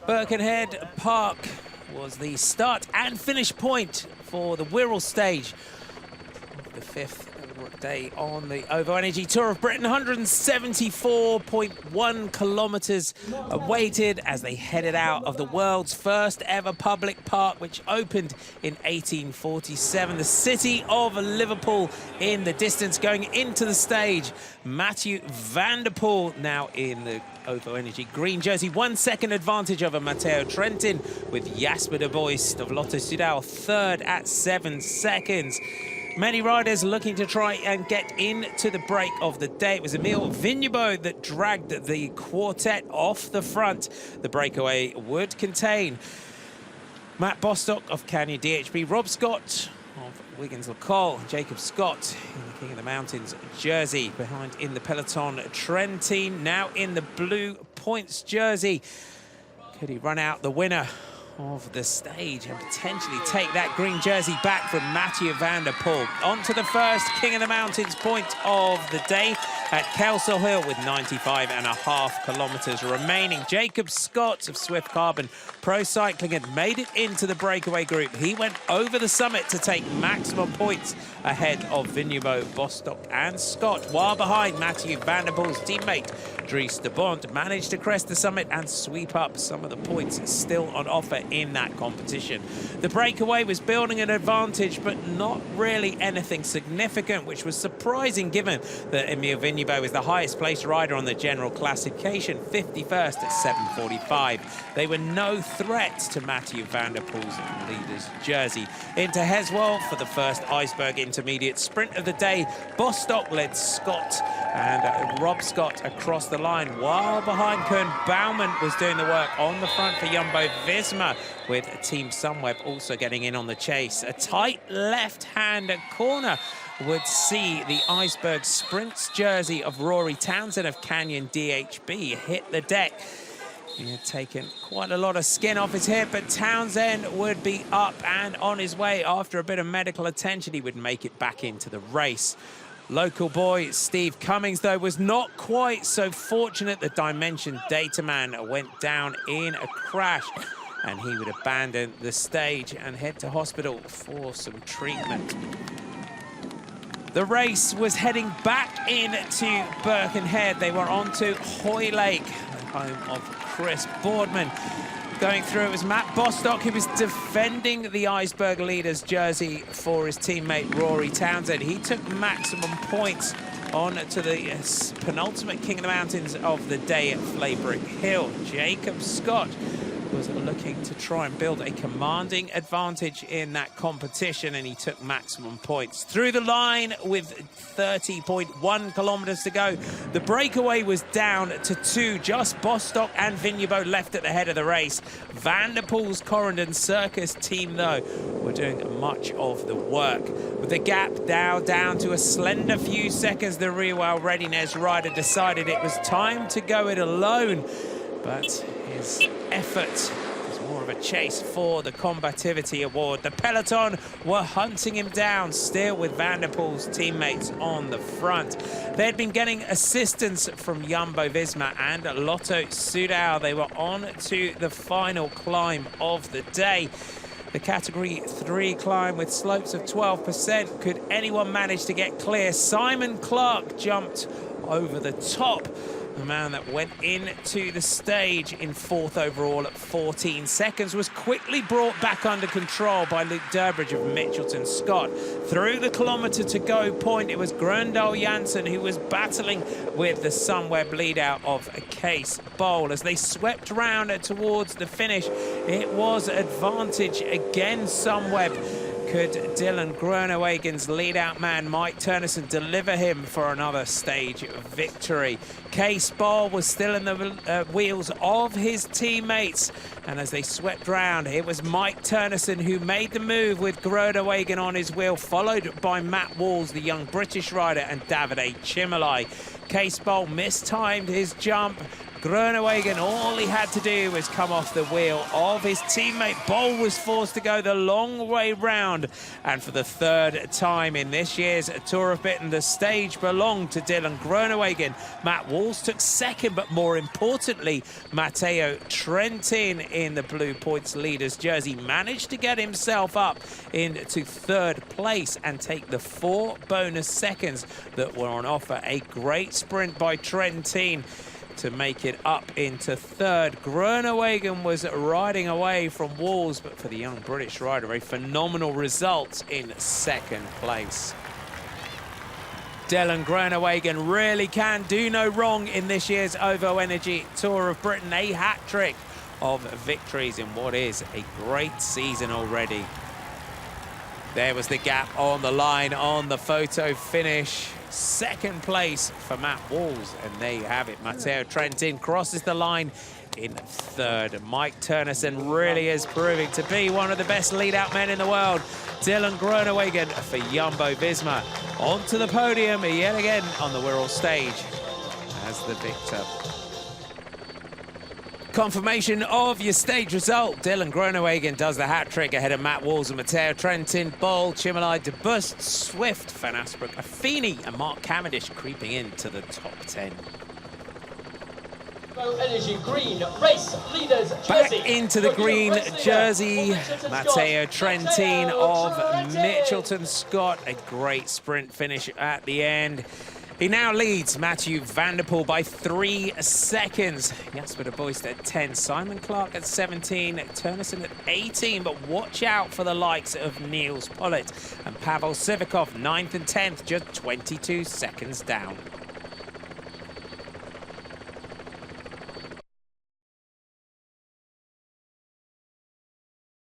Birkenhead Park was the start and finish point for the Wirral Stage of the fifth day on the OVO Energy Tour of Britain. 174.1 kilometres awaited as they headed out of the world's first ever public park, which opened in 1847. The city of Liverpool in the distance. Going into the stage, Matthew van der Poel now in the OVO Energy green jersey. 1 second advantage over Matteo Trentin, with Jasper de Boist of Lotto Soudal third at 7 seconds. Many riders looking to try and get into the break of the day. It was Emile Vignebeau that dragged the quartet off the front. The breakaway would contain Matt Bostock of Canyon DHB, Rob Scott of Wiggins LaColle, Jacob Scott in the King of the Mountains jersey. Behind in the peloton, Trentin now in the blue points jersey. Could he run out the winner of the stage and potentially take that green jersey back from Matthew van der Poel? On to the first King of the Mountains point of the day at Kelsall Hill with 95.5 kilometres remaining. Jacob Scott of Swift Carbon Pro Cycling had made it into the breakaway group. He went over the summit to take maximum points ahead of Vignebeau, Bostock and Scott, while behind Matthew van der Poel's teammate Dries de Bont managed to crest the summit and sweep up some of the points still on offer in that competition. The breakaway was building an advantage, but not really anything significant, which was surprising given that Emile Vignebeau was the highest placed rider on the general classification, 51st at 7:45. They were no threat to Matthew van der Poel's leader's jersey. Into Heswell for the first Iceberg Intermediate sprint of the day. Bostock led Scott and Rob Scott across the line, while behind Koen Bouwman was doing the work on the front for Jumbo-Visma, with Team Sunweb also getting in on the chase. A tight left-hand corner would see the Iceberg Sprints jersey of Rory Townsend of Canyon DHB hit the deck. He had taken quite a lot of skin off his hip, but Townsend would be up and on his way. After a bit of medical attention, he would make it back into the race. Local boy Steve Cummings, though, was not quite so fortunate. The Dimension Data Man went down in a crash, and he would abandon the stage and head to hospital for some treatment. The race was heading back into Birkenhead. They were on to Hoylake, the home of Chris Boardman. Going through, it was Matt Bostock who was defending the Iceberg leader's jersey for his teammate Rory Townsend. He took maximum points on to the penultimate King of the Mountains of the day at Flaybrick Hill. Jacob Scott was looking to try and build a commanding advantage in that competition, and he took maximum points. Through the line with 30.1 kilometres to go, the breakaway was down to 2. Just Bostock and Vignebeau left at the head of the race. Van der Poel's Corendon Circus team, though, were doing much of the work. With the gap now down to a slender few seconds, the Wirral Readiness rider decided it was time to go it alone. But his effort was more of a chase for the Combativity Award. The peloton were hunting him down, still with Van der Poel's teammates on the front. They'd been getting assistance from Jumbo-Visma and Lotto Soudal. They were on to the final climb of the day. The Category 3 climb with slopes of 12%. Could anyone manage to get clear? Simon Clark jumped over the top. The man that went into the stage in 4th overall at 14 seconds was quickly brought back under control by Luke Durbridge of Mitchelton Scott. Through the kilometre-to-go point, it was Grøndal Jansen who was battling with the Sunweb lead-out of Case Bowl. As they swept round towards the finish, it was advantage again Sunweb. Could Dylan Groenewegen lead-out man Mike Turnison deliver him for another stage victory? Case Ball was still in the wheels of his teammates, and as they swept round, it was Mike Turnison who made the move with Groenewegen on his wheel, followed by Matt Walls, the young British rider, and Davide Chimolai. Case Ball mistimed his jump, Groenewegen, all he had to do was come off the wheel of his teammate. Bol was forced to go the long way round. And for the third time in this year's Tour of Britain, the stage belonged to Dylan Groenewegen. Matt Walls took second, but more importantly, Matteo Trentin in the Blue Points leaders jersey managed to get himself up into third place and take the 4 bonus seconds that were on offer. A great sprint by Trentin to make it up into third. Groenewegen was riding away from Walls, but for the young British rider, a phenomenal result in second place. Dylan Groenewegen really can do no wrong in this year's OVO Energy Tour of Britain. A hat-trick of victories in what is a great season already. There was the gap on the line on the photo finish. Second place for Matt Walls, and there you have it. Matteo Trentin crosses the line in third. Mike Turnison really is proving to be one of the best lead-out men in the world. Dylan Groenewegen for Jumbo-Visma onto the podium yet again on the Wirral Stage as the victor. Confirmation of your stage result. Dylan Groenewegen does the hat-trick ahead of Matt Walls and Matteo Trentin. Bol, Chimolai, De Bust, Swift, Van Asbrook, Affini and Mark Cavendish creeping into the top 10. Energy green race leaders jersey. Back into the green jersey, Matteo Trentin of Mitchelton Scott. A great sprint finish at the end. He now leads Mathieu van der Poel by 3 seconds. Jasper de Boist at 10, Simon Clark at 17, Turnison at 18. But watch out for the likes of Niels Pollitt and Pavel Sivakov, 9th and 10th, just 22 seconds down.